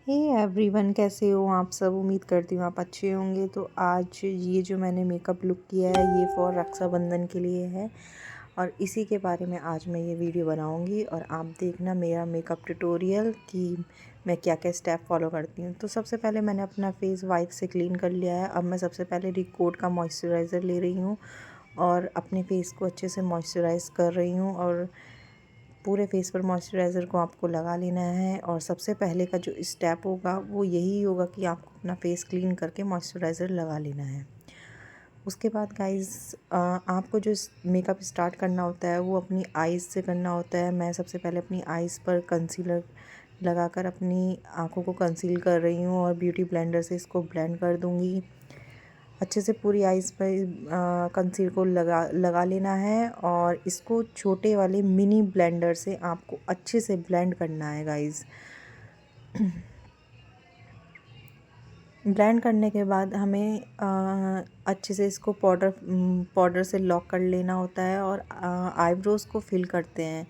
Hey everyone, कैसे हो आप सब। उम्मीद करती हूँ आप अच्छे होंगे। तो आज ये जो मैंने मेकअप लुक किया है ये फॉर रक्षाबंधन के लिए है और इसी के बारे में आज मैं ये वीडियो बनाऊंगी और आप देखना मेरा मेकअप ट्यूटोरियल कि मैं क्या क्या स्टेप फॉलो करती हूँ। तो सबसे पहले मैंने अपना फेस वाइप से क्लीन कर लिया है। अब मैं सबसे पहले रिकोड का मॉइस्चराइज़र ले रही हूँ और अपने फेस को अच्छे से मॉइस्चराइज़ कर रही हूँ और पूरे फेस पर मॉइस्चराइज़र को आपको लगा लेना है। और सबसे पहले का जो स्टेप होगा वो यही होगा कि आपको अपना फेस क्लीन करके मॉइस्चराइज़र लगा लेना है। उसके बाद गाइज़ आपको जो मेकअप स्टार्ट करना होता है वो अपनी आइज़ से करना होता है। मैं सबसे पहले अपनी आइज़ पर कंसीलर लगाकर अपनी आँखों को कंसील कर रही हूँ और ब्यूटी ब्लेंडर से इसको ब्लेंड कर दूँगी। अच्छे से पूरी आइज़ पर कंसील को लगा लेना है और इसको छोटे वाले मिनी ब्लेंडर से आपको अच्छे से ब्लेंड करना है गाइज़। ब्लेंड करने के बाद हमें अच्छे से इसको पाउडर से लॉक कर लेना होता है और आईब्रोज़ को फिल करते हैं।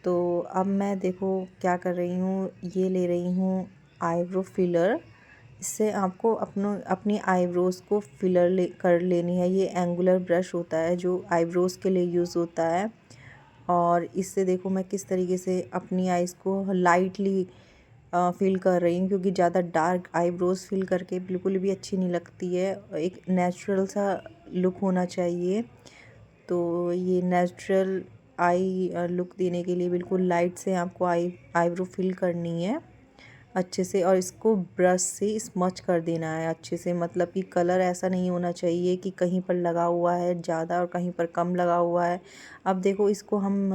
तो अब मैं देखो क्या कर रही हूँ, ये ले रही हूँ आईब्रो फिलर। इससे आपको अपनी आईब्रोज़ को फिलर कर लेनी है। ये एंगुलर ब्रश होता है जो आईब्रोज़ के लिए यूज़ होता है और इससे देखो मैं किस तरीके से अपनी आइज़ को लाइटली फ़िल कर रही हूँ, क्योंकि ज़्यादा डार्क आईब्रोज़ फ़िल करके बिल्कुल भी अच्छी नहीं लगती है। एक नेचुरल सा लुक होना चाहिए। तो ये नेचुरल आई लुक देने के लिए बिल्कुल लाइट से आपको आईब्रो फिल करनी है अच्छे से और इसको ब्रश से स्मच कर देना है अच्छे से। मतलब कि कलर ऐसा नहीं होना चाहिए कि कहीं पर लगा हुआ है ज़्यादा और कहीं पर कम लगा हुआ है। अब देखो इसको हम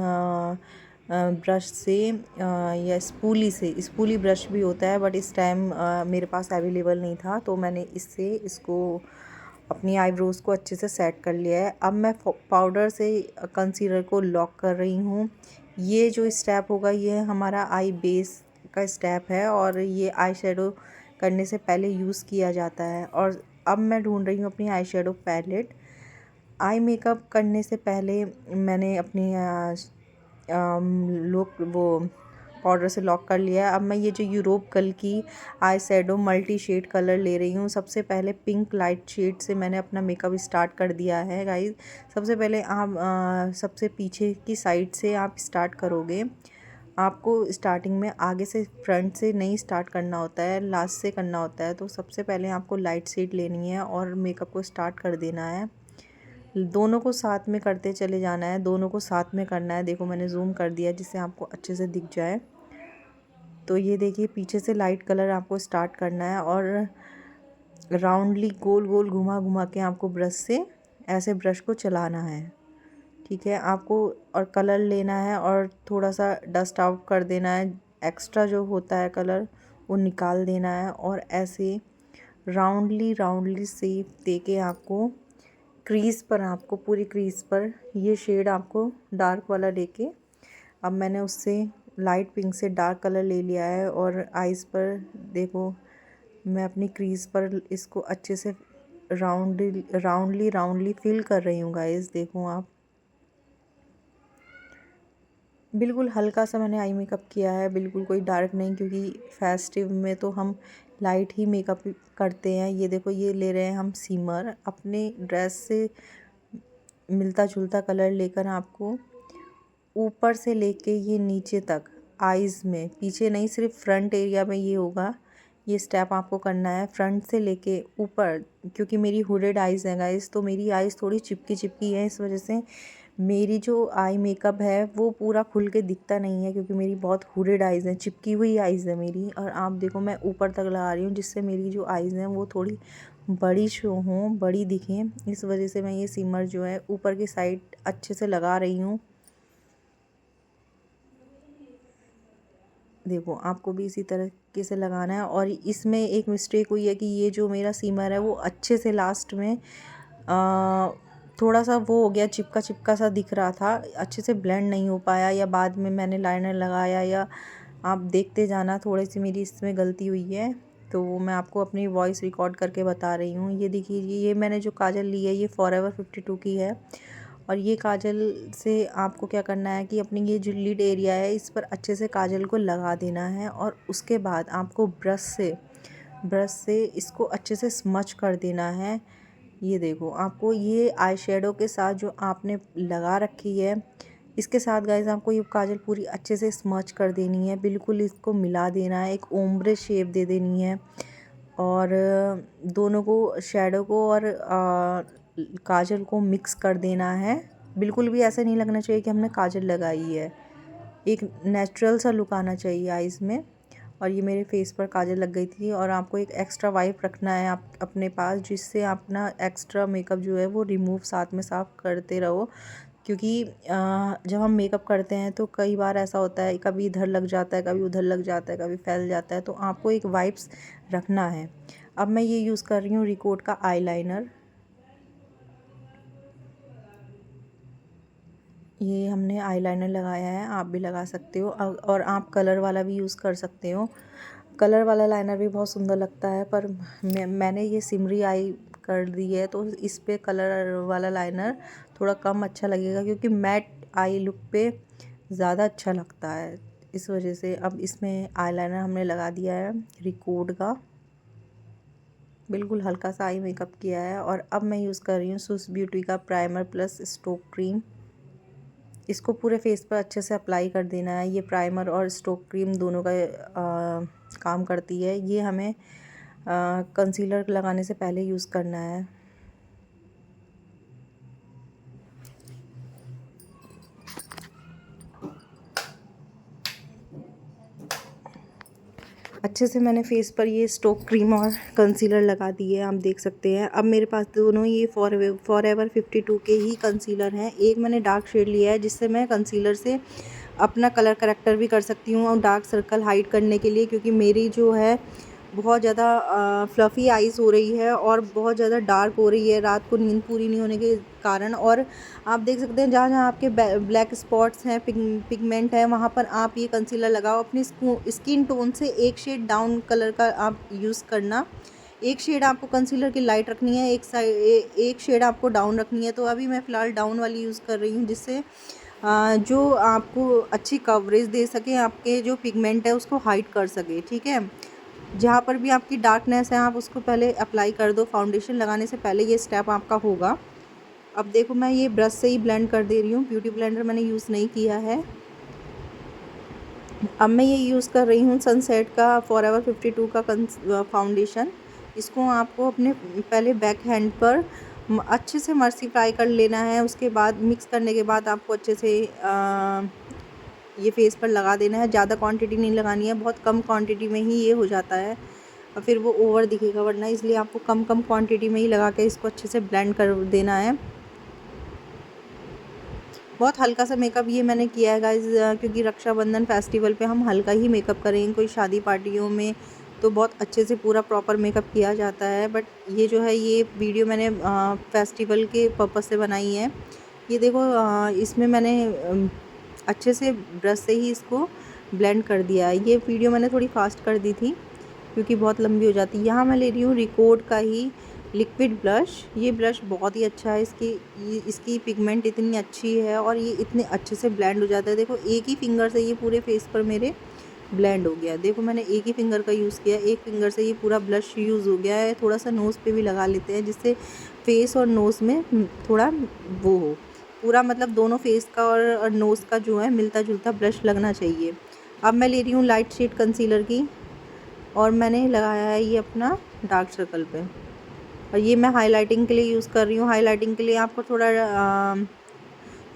ब्रश से या स्पूली ब्रश भी होता है, बट इस टाइम मेरे पास अवेलेबल नहीं था तो मैंने इससे इसको अपनी आईब्रोज़ को अच्छे से सेट कर लिया है। अब मैं पाउडर से कंसीलर को लॉक कर रही हूँ। ये जो स्टेप होगा ये हमारा आई बेस का स्टेप है और ये आई शेडो करने से पहले यूज़ किया जाता है। और अब मैं ढूंढ रही हूँ अपनी eye shadow palette. Eye makeup करने से पहले मैंने अपनी लुक वो पाउडर से लॉक कर लिया है। अब मैं ये जो यूरोप कलर की eye shadow multi shade colour ले रही हूँ। सबसे पहले पिंक लाइट शेड से मैंने अपना मेकअप स्टार्ट कर दिया है गाइस। सबसे पहले आप सबसे पीछे की साइड से आप स्टार्ट करोगे। आपको स्टार्टिंग में आगे से फ्रंट से नहीं स्टार्ट करना होता है, लास्ट से करना होता है। तो सबसे पहले आपको लाइट शेड लेनी है और मेकअप को स्टार्ट कर देना है। दोनों को साथ में करते चले जाना है, दोनों को साथ में करना है। देखो मैंने जूम कर दिया जिससे आपको अच्छे से दिख जाए। तो ये देखिए पीछे से लाइट कलर आपको स्टार्ट करना है और राउंडली गोल गोल घुमा घुमा के आपको ब्रश से ऐसे ब्रश को चलाना है। ठीक है, आपको और कलर लेना है और थोड़ा सा डस्ट आउट कर देना है। एक्स्ट्रा जो होता है कलर वो निकाल देना है और ऐसे राउंडली राउंडली शेप दे के आपको क्रीज़ पर, आपको पूरी क्रीज़ पर ये शेड आपको डार्क वाला लेके, अब मैंने उससे लाइट पिंक से डार्क कलर ले लिया है और आइज़ पर देखो मैं अपनी क्रीज़ पर इसको अच्छे से राउंडली फिल कर रही हूँ गाइस। देखो आप बिल्कुल हल्का सा मैंने आई मेकअप किया है, बिल्कुल कोई डार्क नहीं, क्योंकि फेस्टिव में तो हम लाइट ही मेकअप करते हैं। ये देखो ये ले रहे हैं हम सीमर, अपने ड्रेस से मिलता जुलता कलर लेकर आपको ऊपर से लेके ये नीचे तक आइज़ में, पीछे नहीं सिर्फ फ्रंट एरिया में ये होगा। ये स्टेप आपको करना है फ्रंट से लेके ऊपर, क्योंकि मेरी हुडेड आइज़ है गाइस, तो मेरी आइज़ थोड़ी चिपकी चिपकी है। इस वजह से मेरी जो आई मेकअप है वो पूरा खुल के दिखता नहीं है, क्योंकि मेरी बहुत हुडेड आइज़ हैं, चिपकी हुई आइज़ है मेरी। और आप देखो मैं ऊपर तक लगा रही हूँ जिससे मेरी जो आइज़ हैं वो थोड़ी बड़ी शो हों, बड़ी दिखें। इस वजह से मैं ये सिमर जो है ऊपर की साइड अच्छे से लगा रही हूँ। देखो आपको भी इसी तरीके से लगाना है। और इसमें एक मिस्टेक हुई है कि ये जो मेरा सीमर है वो अच्छे से लास्ट में थोड़ा सा वो हो गया, चिपका चिपका सा दिख रहा था, अच्छे से ब्लेंड नहीं हो पाया, या बाद में मैंने लाइनर लगाया, या आप देखते जाना थोड़ी सी मेरी इसमें गलती हुई है। तो मैं आपको अपनी वॉइस रिकॉर्ड करके बता रही हूँ। ये देखिए ये मैंने जो काजल ली है ये फॉरएवर 52 की है और ये काजल से आपको क्या करना है कि अपनी ये जो लिड एरिया है इस पर अच्छे से काजल को लगा देना है। और उसके बाद आपको ब्रश से इसको अच्छे से स्मच कर देना है। ये देखो, आपको ये आई शेडो के साथ जो आपने लगा रखी है, इसके साथ गाइस आपको ये काजल पूरी अच्छे से स्मच कर देनी है। बिल्कुल इसको मिला देना है, एक ओम्ब्रे शेप दे देनी है। और दोनों को, शेडो को और काजल को मिक्स कर देना है। बिल्कुल भी ऐसा नहीं लगना चाहिए कि हमने काजल लगाई है, एक नेचुरल सा लुक आना चाहिए आइज़ में। और ये मेरे फेस पर काजल लग गई थी। और आपको एक एक्स्ट्रा वाइप रखना है आप अपने पास, जिससे अपना एक्स्ट्रा मेकअप जो है वो रिमूव साथ में साफ करते रहो। क्योंकि जब हम मेकअप करते हैं तो कई बार ऐसा होता है, कभी इधर लग जाता है, कभी उधर लग जाता है, कभी फैल जाता है, तो आपको एक वाइप्स रखना है। अब मैं ये यूज़ कर रही हूँ रिकोड का आईलाइनर। ये हमने आईलाइनर लगाया है, आप भी लगा सकते हो। और आप कलर वाला भी यूज़ कर सकते हो। कलर वाला लाइनर भी बहुत सुंदर लगता है, पर मैंने ये सिमरी आई कर दी है, तो इस पे कलर वाला लाइनर थोड़ा कम अच्छा लगेगा, क्योंकि मैट आई लुक पे ज़्यादा अच्छा लगता है। इस वजह से अब इसमें आईलाइनर हमने लगा दिया है रिकोड का, बिल्कुल हल्का सा आई मेकअप किया है। और अब मैं यूज़ कर रही हूँ स्विस ब्यूटी का प्राइमर प्लस स्टोक क्रीम। इसको पूरे फेस पर अच्छे से अप्लाई कर देना है। ये प्राइमर और स्टोक क्रीम दोनों का काम करती है। ये हमें कंसीलर लगाने से पहले यूज़ करना है। अच्छे से मैंने फेस पर ये स्टोक क्रीम और कंसीलर लगा दिए, आप देख सकते हैं। अब मेरे पास दोनों ये फॉरएवर 52 के ही कंसीलर हैं। एक मैंने डार्क शेड लिया है, जिससे मैं कंसीलर से अपना कलर करेक्टर भी कर सकती हूँ और डार्क सर्कल हाइड करने के लिए, क्योंकि मेरी जो है बहुत ज़्यादा फ्लफ़ी आइज़ हो रही है और बहुत ज़्यादा डार्क हो रही है रात को नींद पूरी नहीं होने के कारण। और आप देख सकते हैं जहाँ जहाँ आपके ब्लैक स्पॉट्स हैं, पिगमेंट है, वहाँ पर आप ये कंसीलर लगाओ। अपनी स्किन टोन से एक शेड डाउन कलर का आप यूज़ करना। एक शेड आपको कंसीलर की लाइट रखनी है, एक शेड आपको डाउन रखनी है। तो अभी मैं फ़िलहाल डाउन वाली यूज़ कर रही हूँ, जिससे जो आपको अच्छी कवरेज दे सके, आपके जो पिगमेंट है उसको हाइड कर सके, ठीक है। जहाँ पर भी आपकी डार्कनेस है आप उसको पहले अप्लाई कर दो, फाउंडेशन लगाने से पहले ये स्टेप आपका होगा। अब देखो, मैं ये ब्रश से ही ब्लेंड कर दे रही हूँ, ब्यूटी ब्लेंडर मैंने यूज़ नहीं किया है। अब मैं ये यूज़ कर रही हूँ सनसेट का फॉरएवर 52 का फाउंडेशन। इसको आपको अपने पहले बैक हैंड पर अच्छे से मर्सिफाई कर लेना है। उसके बाद मिक्स करने के बाद आपको अच्छे से ये फेस पर लगा देना है। ज़्यादा क्वांटिटी नहीं लगानी है, बहुत कम क्वांटिटी में ही ये हो जाता है और फिर वो ओवर दिखेगा वरना, इसलिए आपको कम कम क्वांटिटी में ही लगा के इसको अच्छे से ब्लेंड कर देना है। बहुत हल्का सा मेकअप ये मैंने किया है गाइस, क्योंकि रक्षाबंधन फेस्टिवल पे हम हल्का ही मेकअप करेंगे। कोई शादी पार्टियों में तो बहुत अच्छे से पूरा प्रॉपर मेकअप किया जाता है, बट ये जो है ये वीडियो मैंने फेस्टिवल के पर्पज़ से बनाई है। ये देखो, इसमें मैंने अच्छे से ब्रश से ही इसको ब्लेंड कर दिया है। ये वीडियो मैंने थोड़ी फास्ट कर दी थी क्योंकि बहुत लंबी हो जाती है। यहाँ मैं ले रही हूँ रिकोड का ही लिक्विड ब्लश। ये ब्लश बहुत ही अच्छा है, इसकी पिगमेंट इतनी अच्छी है और ये इतने अच्छे से ब्लेंड हो जाता है। देखो, एक ही फिंगर से ये पूरे फेस पर मेरे ब्लेंड हो गया। देखो, मैंने एक ही फिंगर का यूज़ किया, एक फिंगर से ये पूरा ब्लश यूज़ हो गया है। थोड़ा सा नोज़ पे भी लगा लेते हैं, जिससे फेस और नोज़ में थोड़ा वो हो, पूरा मतलब दोनों फेस का और नोज़ का जो है मिलता जुलता ब्लश लगना चाहिए। अब मैं ले रही हूँ लाइट शेड कंसीलर की और मैंने लगाया है ये अपना डार्क सर्कल पे। और ये मैं हाइलाइटिंग के लिए यूज़ कर रही हूँ। हाइलाइटिंग के लिए आपको थोड़ा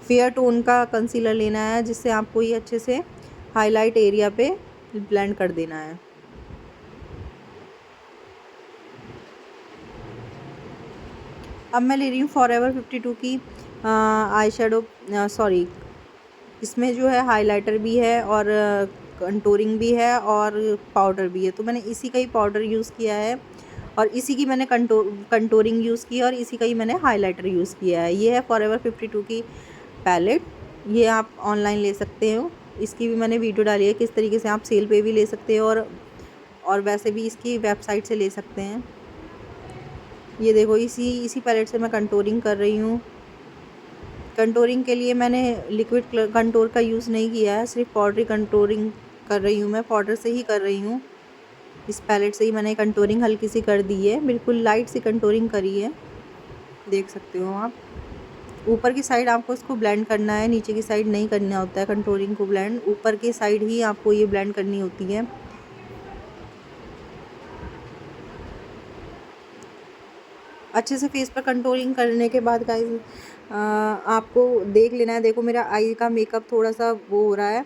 फेयर टोन का कंसीलर लेना है, जिससे आपको ये अच्छे से हाईलाइट एरिया पे ब्लेंड कर देना है। अब मैं ले रही हूँ फॉरएवर 52 की आई शेडो, सॉरी, इसमें जो है हाइलाइटर भी है और कंटूरिंग भी है और पाउडर भी है। तो मैंने इसी का ही पाउडर यूज़ किया है और इसी की मैंने कंटूरिंग यूज़ की और इसी का ही मैंने हाइलाइटर यूज़ किया है। ये है फॉरएवर 52 की पैलेट, ये आप ऑनलाइन ले सकते हो। इसकी भी मैंने वीडियो डाली है किस तरीके से आप सेल पे भी ले सकते हो और वैसे भी इसकी वेबसाइट से ले सकते हैं। ये देखो, इसी पैलेट से मैं कंटूरिंग कर रही हूँ। कंटूरिंग के लिए मैंने लिक्विड कंटूर का यूज़ नहीं किया है, सिर्फ पाउडरी कंटूरिंग कर रही हूँ मैं, पाउडर से ही कर रही हूँ। इस पैलेट से ही मैंने कंटूरिंग हल्की सी कर दी है, बिल्कुल लाइट सी कंटूरिंग करी है, देख सकते हो आप। ऊपर की साइड आपको इसको ब्लेंड करना है, नीचे की साइड नहीं करना होता है कंटूरिंग को ब्लेंड, ऊपर की साइड ही आपको ये ब्लेंड करनी होती है। अच्छे से फेस पर कंटूरिंग करने के बाद गाइस आपको देख लेना है। देखो मेरा आई का मेकअप थोड़ा सा वो हो रहा है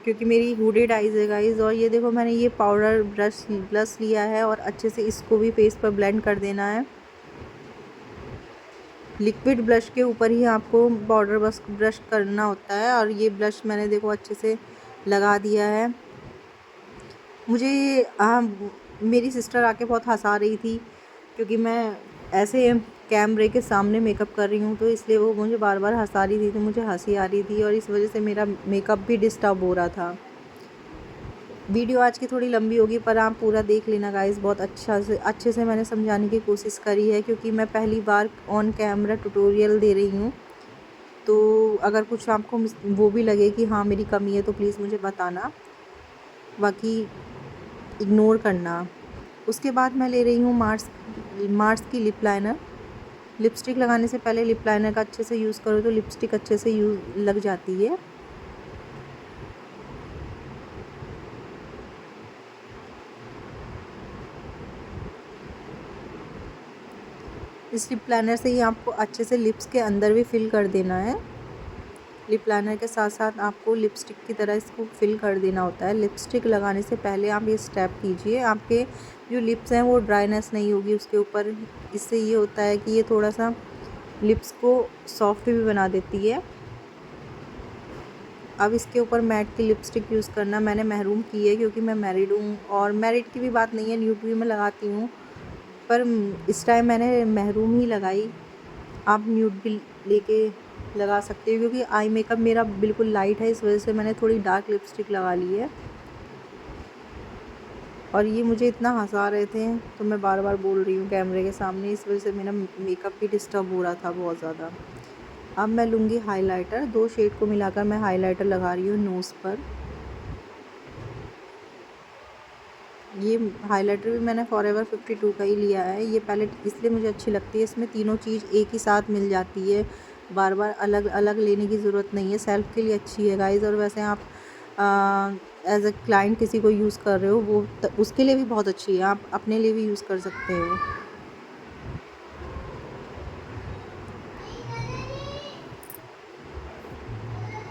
क्योंकि मेरी हुडेड आइज़ है गाइस। और ये देखो मैंने ये पाउडर ब्रश लिया है और अच्छे से इसको भी फेस पर ब्लेंड कर देना है। लिक्विड ब्लश के ऊपर ही आपको पाउडर ब्रश करना होता है। और ये ब्लश मैंने देखो अच्छे से लगा दिया है। मुझे मेरी सिस्टर आके बहुत हंसा रही थी क्योंकि मैं ऐसे कैमरे के सामने मेकअप कर रही हूँ, तो इसलिए वो मुझे बार बार हंसा रही थी, तो मुझे हंसी आ रही थी और इस वजह से मेरा मेकअप भी डिस्टर्ब हो रहा था। वीडियो आज की थोड़ी लंबी होगी पर आप पूरा देख लेना गाइस। बहुत अच्छे से मैंने समझाने की कोशिश करी है क्योंकि मैं पहली बार ऑन कैमरा ट्यूटोरियल दे रही हूँ। तो अगर कुछ आपको वो भी लगे कि हाँ मेरी कमी है तो प्लीज़ मुझे बताना, बाकी इग्नोर करना। उसके बाद मैं ले रही हूँ मार्स की लिप लाइनर। लिपस्टिक लगाने से पहले लिप लाइनर का अच्छे से यूज़ करो तो लिपस्टिक अच्छे से लग जाती है। इस लिप लाइनर से ही आपको अच्छे से लिप्स के अंदर भी फिल कर देना है। लिप लाइनर के साथ साथ आपको लिपस्टिक की तरह इसको फिल कर देना होता है। लिपस्टिक लगाने से पहले आप ये स्टेप कीजिए, आपके जो लिप्स हैं वो ड्राइनेस नहीं होगी उसके ऊपर। इससे ये होता है कि ये थोड़ा सा लिप्स को सॉफ्ट भी बना देती है। अब इसके ऊपर मैट की लिपस्टिक यूज़ करना। मैंने महरून की है क्योंकि मैं मैरिड हूँ, और मैरिड की भी बात नहीं है, न्यूड भी मैं लगाती हूँ, पर इस टाइम मैंने महरून ही लगाई। आप न्यूड भी लेके लगा सकते हो क्योंकि आई मेकअप मेरा बिल्कुल लाइट है, इस वजह से मैंने थोड़ी डार्क लिपस्टिक लगा ली है। और ये मुझे इतना हंसा रहे थे तो मैं बार बार बोल रही हूँ कैमरे के सामने, इस वजह से मेरा मेकअप भी डिस्टर्ब हो रहा था बहुत ज़्यादा। अब मैं लूँगी हाइलाइटर। 2 शेड को मिलाकर मैं हाइलाइटर लगा रही हूँ नोज़ पर। ये हाइलाइटर भी मैंने फॉरएवर 52 का ही लिया है। ये पैलेट इसलिए मुझे अच्छी लगती है, इसमें तीनों चीज़ एक ही साथ मिल जाती है, बार बार अलग अलग लेने की ज़रूरत नहीं है। सेल्फ़ के लिए अच्छी है गाइज़। और वैसे आप एज अ क्लाइंट किसी को यूज़ कर रहे हो वो उसके लिए भी बहुत अच्छी है, आप अपने लिए भी यूज़ कर सकते हो।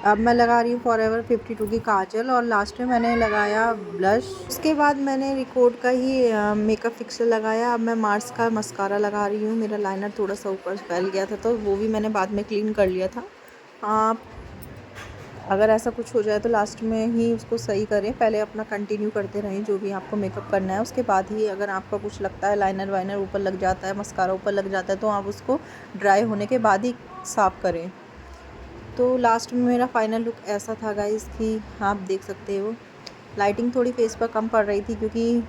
अब मैं लगा रही हूँ फॉरएवर 52 की काजल और लास्ट में मैंने लगाया ब्लश। उसके बाद मैंने रिकॉर्ड का ही मेकअप फिक्सर लगाया। अब मैं मार्स का मस्कारा लगा रही हूँ। मेरा लाइनर थोड़ा सा ऊपर फैल गया था तो वो भी मैंने बाद में क्लीन कर लिया था। आप अगर ऐसा कुछ हो जाए तो लास्ट में ही उसको सही करें, पहले अपना कंटिन्यू करते रहें जो भी आपको मेकअप करना है। उसके बाद ही अगर आपका कुछ लगता है लाइनर वाइनर ऊपर लग जाता है, मस्कारा ऊपर लग जाता है, तो आप उसको ड्राई होने के बाद ही साफ़ करें। तो लास्ट में मेरा फाइनल लुक ऐसा था गाइस कि आप देख सकते हो। लाइटिंग थोड़ी फेस पर कम पड़ रही थी क्योंकि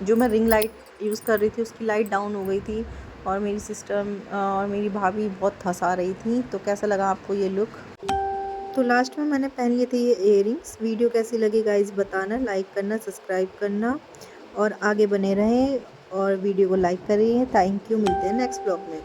जो मैं रिंग लाइट यूज़ कर रही थी उसकी लाइट डाउन हो गई थी, और मेरी सिस्टर और मेरी भाभी बहुत हंसा रही थी। तो कैसा लगा आपको ये लुक? तो लास्ट में मैंने पहन लिए थे ये इयररिंग्स। वीडियो कैसी लगी गाइस बताना, लाइक करना, सब्सक्राइब करना और आगे बने रहें और वीडियो को लाइक करिए। थैंक यू, मिलते हैं नेक्स्ट ब्लॉग में।